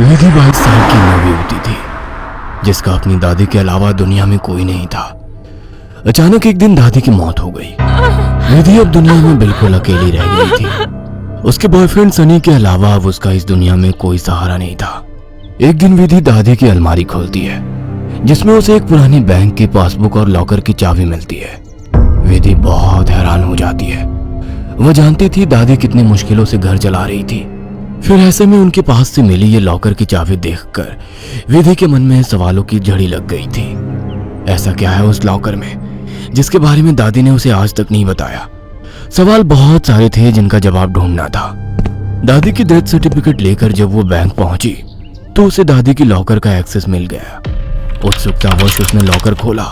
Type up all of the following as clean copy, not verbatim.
विधि 22 साल की नवयुवती थी जिसका अपनी दादी के अलावा दुनिया में कोई नहीं था। अचानक एक दिन दादी की मौत हो गई। विधि अब दुनिया में बिल्कुल अकेली रह गई थी। उसके बॉयफ्रेंड सनी के अलावा अब उसका इस दुनिया में कोई सहारा नहीं था। एक दिन विधि दादी की अलमारी खोलती है जिसमें उसे एक पुरानी बैंक की पासबुक और लॉकर की चाबी मिलती है। विधि बहुत हैरान हो जाती है। वह जानती थी दादी कितनी मुश्किलों से घर चला रही थी। फिर ऐसे में उनके पास से मिली ये लॉकर की चाबी देखकर विधि के मन में सवालों की झड़ी लग गई थी। ऐसा क्या है उस लॉकर में जिसके बारे में दादी ने उसे आज तक नहीं बताया। सवाल बहुत सारे थे जिनका जवाब ढूंढना था। दादी की डेथ सर्टिफिकेट लेकर जब वो बैंक पहुंची तो उसे दादी की लॉकर का एक्सेस मिल गया। उत्सुकतावश उसने लॉकर खोला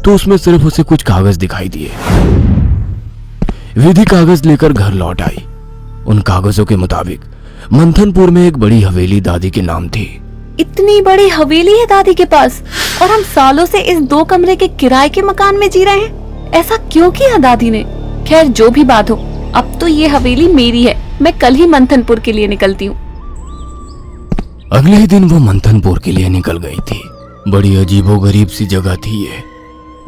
तो उसमें सिर्फ उसे कुछ कागज दिखाई दिए। विधि कागज लेकर घर लौट आई। उन कागजों के मुताबिक मंथनपुर में एक बड़ी हवेली दादी के नाम थी। इतनी बड़ी हवेली है दादी के पास और हम सालों से इस 2 कमरे के किराए के मकान में जी रहे हैं। ऐसा क्यों किया दादी ने? खैर जो भी बात हो, अब तो ये हवेली मेरी है। मैं कल ही मंथनपुर के लिए निकलती हूँ। अगले ही दिन वो मंथनपुर के लिए निकल गई थी। बड़ी अजीबोगरीब सी जगह थी ये।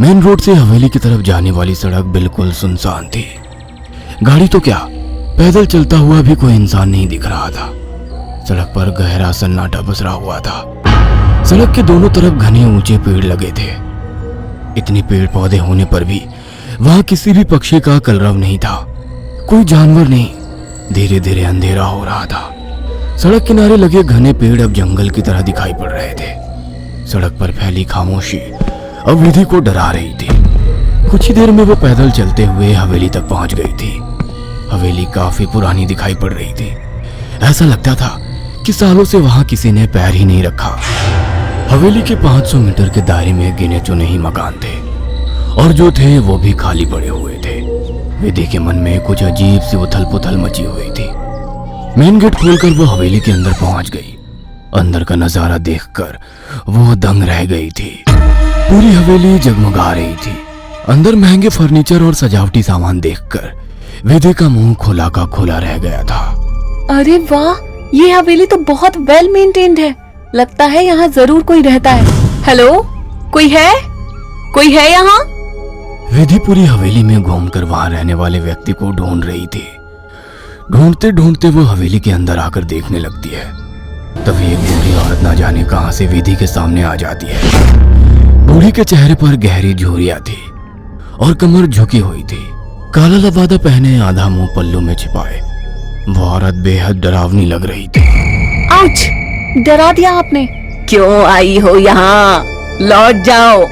मेन रोड से हवेली की तरफ जाने वाली सड़क बिल्कुल सुनसान थी। गाड़ी तो क्या, पैदल चलता हुआ भी कोई इंसान नहीं दिख रहा था। सड़क पर गहरा सन्नाटा पसरा हुआ था। सड़क के दोनों तरफ घने ऊंचे पेड़ लगे थे। इतने पेड़ पौधे होने पर भी वहां किसी भी पक्षी का कलरव नहीं था। कोई जानवर नहीं। धीरे धीरे अंधेरा हो रहा था। सड़क किनारे लगे घने पेड़ अब जंगल की तरह दिखाई पड़ रहे थे। सड़क पर फैली खामोशी अब विधि को डरा रही थी। कुछ ही देर में वो पैदल चलते हुए हवेली तक पहुंच गई थी। हवेली काफी पुरानी दिखाई पड़ रही थी। ऐसा लगता था कि सालों से वहां किसी ने पैर ही नहीं रखा। हवेली के 500 मीटर के दायरे में गिने चुने ही मकान थे और जो थे वो भी खाली पड़े हुए थे। विधि के मन में कुछ अजीब सी उथल पुथल मची हुई थी। मेन गेट खोलकर वो हवेली के अंदर पहुंच गई। अंदर का नजारा देखकर वो दंग रह गई थी। पूरी हवेली जगमगा रही थी। अंदर महंगे फर्नीचर और सजावटी सामान देखकर विधि का मुंह खोला का खोला रह गया था। अरे वाह, ये हवेली तो बहुत वेल मेंटेन्ड है। लगता है यहाँ जरूर कोई रहता है। हेलो, कोई है? कोई है यहाँ? विधि पूरी हवेली में घूमकर वहां रहने वाले व्यक्ति को ढूंढ रही थी। ढूंढते ढूंढते वो हवेली के अंदर आकर देखने लगती है। तभी एक बूढ़ी औरत ना जाने कहां से विधि के सामने आ जाती है। बूढ़ी के चेहरे पर गहरी झुर्रियां थी और कमर झुकी हुई थी। काला लबादा पहने, आधा मुंह पल्लू में छिपाए, वो औरत बेहद डरावनी लग रही थी। आउच! डरा दिया आपने। क्यों आई हो यहाँ? लौट जाओ।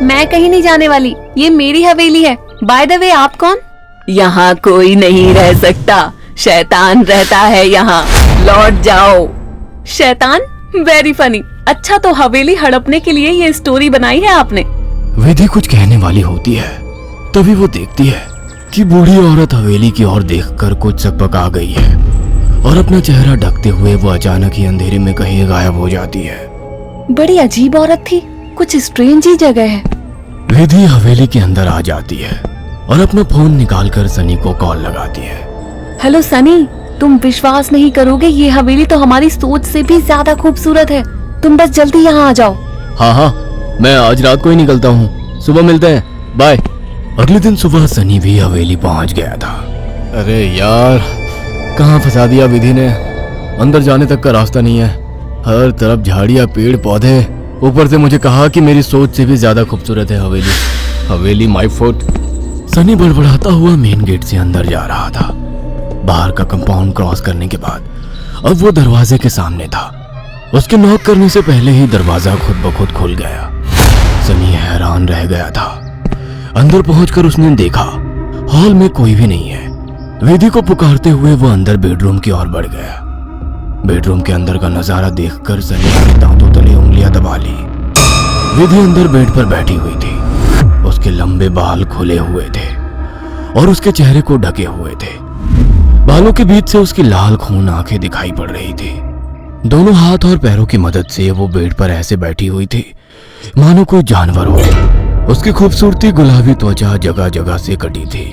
मैं कहीं नहीं जाने वाली। ये मेरी हवेली है। बाय द वे, आप कौन? यहाँ कोई नहीं रह सकता। शैतान रहता है यहाँ। लौट जाओ। शैतान? Very funny. अच्छा, तो हवेली हड़पने के लिए ये स्टोरी बनाई है आपने? विधि कुछ कहने वाली होती है, तभी वो देखती है कि बूढ़ी औरत हवेली की ओर देखकर कुछ सकपका गई है और अपना चेहरा ढकते हुए वो अचानक ही अंधेरे में कहीं गायब हो जाती है। बड़ी अजीब औरत थी। कुछ स्ट्रेंज ही जगह है। विधि हवेली के अंदर आ जाती है और अपना फोन निकालकर सनी को कॉल लगाती है। हेलो सनी, तुम विश्वास नहीं करोगे, ये हवेली तो हमारी सोच से भी ज्यादा खूबसूरत है। तुम बस जल्दी यहाँ आ जाओ। हाँ, मैं आज रात को ही निकलता हूँ। सुबह मिलते हैं, बाय। अगले दिन सुबह सनी भी हवेली पहुंच गया था। अरे यार, कहाँ फंसा दिया विधि ने। अंदर जाने तक का रास्ता नहीं है। हर तरफ झाड़ियाँ, पेड़ पौधे। ऊपर से मुझे कहा कि मेरी सोच से भी ज्यादा खूबसूरत है हवेली माय फुट। सनी बड़बड़ाता हुआ मेन गेट से अंदर जा रहा था। बाहर का कंपाउंड क्रॉस करने के बाद अब वो दरवाजे के सामने था। उसके नॉक करने से पहले ही दरवाजा खुद ब खुद खुल गया। सनी हैरान रह गया था। अंदर पहुंचकर उसने देखा हॉल में कोई भी नहीं है। विधि को पुकारते हुए वो अंदर बेडरूम की ओर बढ़ गया। बेडरूम के अंदर का नजारा देखकर सनी अपने दांतों तले उंगलियां दबा ली। विधि अंदर बेड पर बैठी हुई थी। उसके लंबे बाल खुले हुए थे और उसके चेहरे को ढके हुए थे। बालों के बीच से उसकी लाल खून आंखें दिखाई पड़ रही थी। दोनों हाथ और पैरों की मदद से वो बेड पर ऐसे बैठी हुई थी मानो कोई जानवर हो। उसकी खूबसूरती गुलाबी त्वचा जगह जगह से कटी थी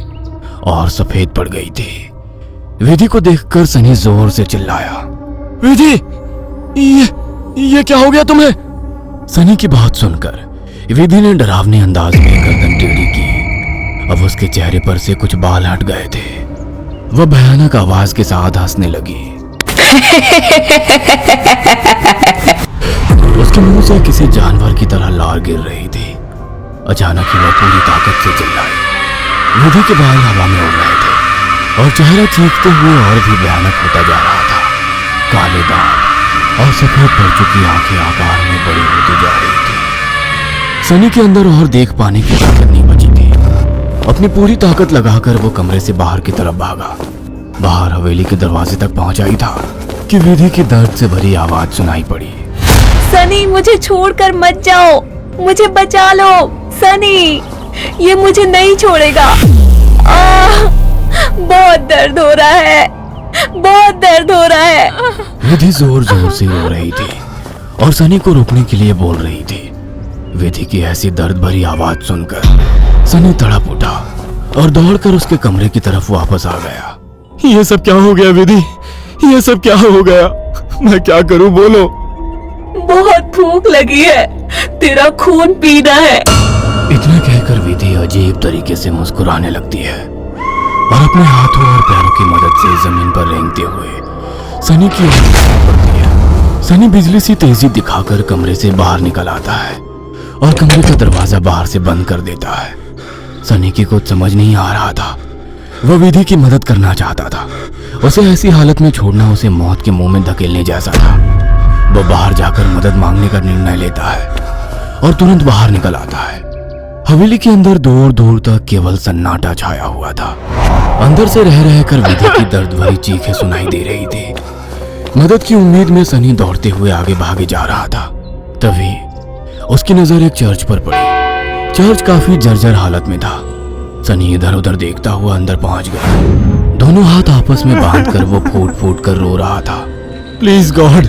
और सफेद पड़ गई थी। विधि को देखकर सनी जोर से चिल्लाया, विधि, ये क्या हो गया तुम्हें? सनी की बात सुनकर विधि ने डरावने अंदाज में गर्दन टेढ़ी की। अब उसके चेहरे पर से कुछ बाल हट गए थे। वह भयानक आवाज के साथ हंसने लगी। उसके मुंह से किसी जानवर की तरह लार गिर रही थी। अचानक ही वह पूरी ताकत से चिल्लाई। विधि के बाल हवा में उड़ रहे थे और चेहरा चीखते हुए और भी भयानक होता जा रहा था। काले दांत और सफेद पड़ चुकी आंखें आकार में बड़ी होती जा रही थी। सनी के अंदर और देख पाने की ताकत नहीं बची थी। अपनी पूरी ताकत लगाकर वो कमरे से बाहर की तरफ भागा। बाहर हवेली के दरवाजे तक पहुंचा ही था कि विधि की दर्द से भरी आवाज सुनाई पड़ी। सनी, मुझे छोड़कर मत जाओ, मुझे बचा लो। सनी, ये मुझे नहीं छोड़ेगा। बहुत दर्द हो रहा है, बहुत दर्द हो रहा है। विधि जोर जोर से रो रही थी और सनी को रुकने के लिए बोल रही थी। विधि की ऐसी दर्द भरी आवाज सुनकर सनी तड़प उठा और दौड़कर उसके कमरे की तरफ वापस आ गया। ये सब क्या हो गया विधि? ये सब क्या हो गया? मैं क्या करूं, बोलो। बहुत भूख लगी है, तेरा खून पीना है। इतना कहकर विधि अजीब तरीके से मुस्कुराने लगती है और अपने हाथों और पैरों की मदद से जमीन पर रेंगते हुए सनी की ओर बढ़ती है। सनी बिजली सी तेजी दिखाकर कमरे से बाहर निकल आता है और कमरे का दरवाजा बाहर से बंद कर देता है। सनी की कुछ समझ नहीं आ रहा था। वह विधि की मदद करना चाहता था। उसे ऐसी हालत में छोड़ना उसे मौत के मुंह में धकेलने जैसा था। वह बाहर जाकर मदद मांगने का निर्णय लेता है और तुरंत बाहर निकल आता है। हवेली के अंदर दूर दूर तक केवल सन्नाटा छाया हुआ था। अंदर से रह रहकर विधि की दर्द भरी चीखें सुनाई दे रही थी। मदद की उम्मीद में सनी दौड़ते हुए आगे भागे जा रहा था। तभी उसकी नजर एक चर्च पर पड़ी। चर्च काफी जर्जर हालत में था। सनी इधर उधर देखता हुआ अंदर पहुंच गया। दोनों हाथ आपस में बांधकर वो फूट फूट कर रो रहा था। Please God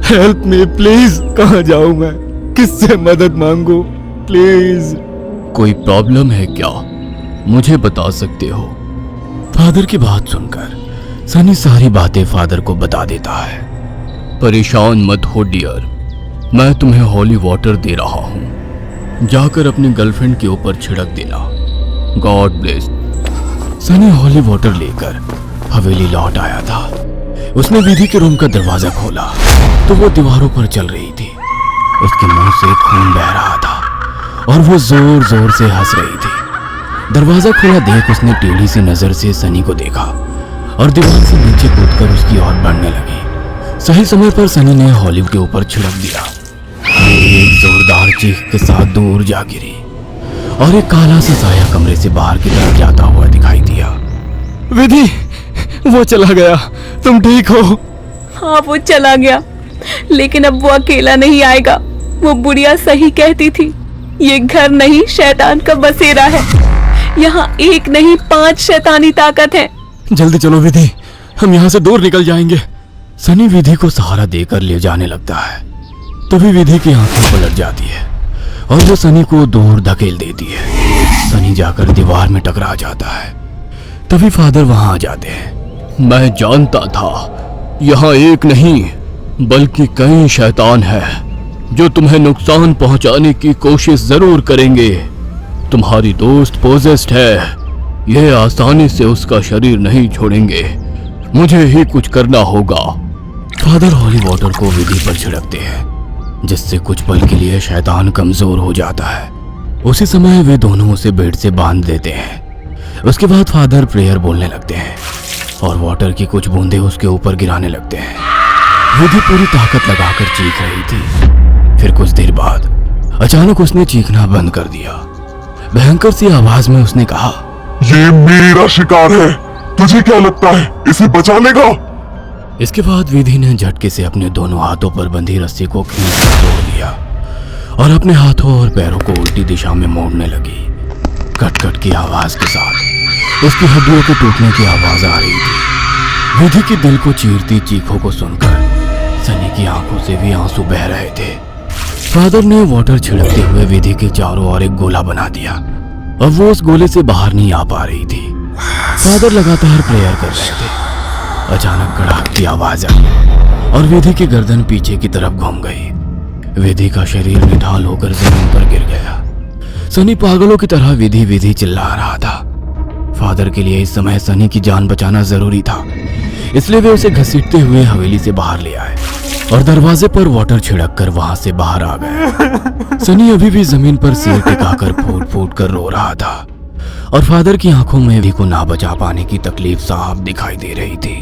help me, please. कहाँ जाऊं मैं? किससे मदद मांगू? प्लीज। कोई प्रॉब्लम है क्या? मुझे बता सकते हो? फादर की बात सुनकर सनी सारी बातें फादर को बता देता है। परेशान मत हो डियर, मैं तुम्हें हॉली वाटर दे रहा हूँ। जाकर अपनी गर्लफ्रेंड के ऊपर छिड़क देना। God bless. Sunny holy water लेकर हवेली लौट आया था। उसने विधि के रूम का दरवाजा खोला तो वो दीवारों पर चल रही थी। उसके मुंह से खून बह रहा था और वो जोर जोर से हंस रही थी। दरवाजा खोला देख उसने टेढ़ी सी नजर से सनी को देखा और दीवार से नीचे कूदकर उसकी ओर बढ़ने लगी। सही समय पर सनी ने हॉली के ऊपर छिड़क दिया। एक जोरदार चीख के साथ दूर जा गिरी और एक काला सा साया कमरे से बाहर की तरफ जाता हुआ दिखाई दिया। विधि, वो चला गया। तुम ठीक हो? हाँ, वो चला गया, लेकिन अब वो अकेला नहीं आएगा। वो बुढ़िया सही कहती थी, ये घर नहीं शैतान का बसेरा है। यहाँ एक नहीं 5 शैतानी ताकत है। जल्दी चलो विधि, हम यहाँ से दूर निकल जाएंगे। सनी विधि को सहारा देकर ले जाने लगता है। तभी विधि की आंखें पलट जाती है और वो सनी को दूर धकेल देती है। सनी जाकर दीवार में टकरा जाता है। तभी फादर वहां आ जाते हैं। मैं जानता था यहाँ एक नहीं बल्कि कई शैतान हैं जो तुम्हें नुकसान पहुंचाने की कोशिश जरूर करेंगे। तुम्हारी दोस्त पोजेस्ड है, यह आसानी से उसका शरीर नहीं छोड़ेंगे। मुझे ही कुछ करना होगा। फादर हॉली वाटर को विधि पर छिड़कते हैं जिससे कुछ पल के लिए शैतान कमजोर हो जाता है। उसी समय वे दोनों उसे बेड से बांध देते हैं। उसके बाद फादर प्रेयर बोलने लगते हैं और वाटर की कुछ बूंदें उसके ऊपर गिराने लगते हैं। विधि पूरी ताकत लगाकर चीख रही थी। फिर कुछ देर बाद अचानक उसने चीखना बंद कर दिया। भयंकर सी आवाज में उसने कहा, ये मेरा शिकार है, तुझे क्या लगता है इसे बचा लेगा? इसके बाद विधि ने झटके से अपने दोनों हाथों पर बंधी रस्सी को खींचकर तोड़ दिया और अपने हाथों और पैरों को उल्टी दिशा में मोड़ने लगी। कट कट की आवाज के साथ उसकी हड्डियों के टूटने की आवाज आ रही थी। विधि की दिल को चीरती चीखों को सुनकर सनी की आंखों से भी आंसू बह रहे थे। फादर ने वाटर छिड़कते हुए विधि के चारों ओर एक गोला बना दिया। अब वो उस गोले से बाहर नहीं आ पा रही थी। फादर लगातार प्रेयर कर रहे थे अचानक कड़ाकती आवाज आई और विधि की गर्दन पीछे की तरफ घूम गई। विधि का शरीर निढाल होकर जमीन पर गिर गया। सनी पागलों की तरह विधि विधि चिल्ला रहा था। फादर के लिए इस समय सनी की जान बचाना जरूरी था, इसलिए वे उसे घसीटते हुए हवेली से बाहर ले आए और दरवाजे पर वाटर छिड़क कर वहां से बाहर आ गए। सनी अभी भी जमीन पर सिर टिकाकर फूट फूट कर रो रहा था और फादर की आंखों में भी को ना बचा पाने की तकलीफ साफ दिखाई दे रही थी।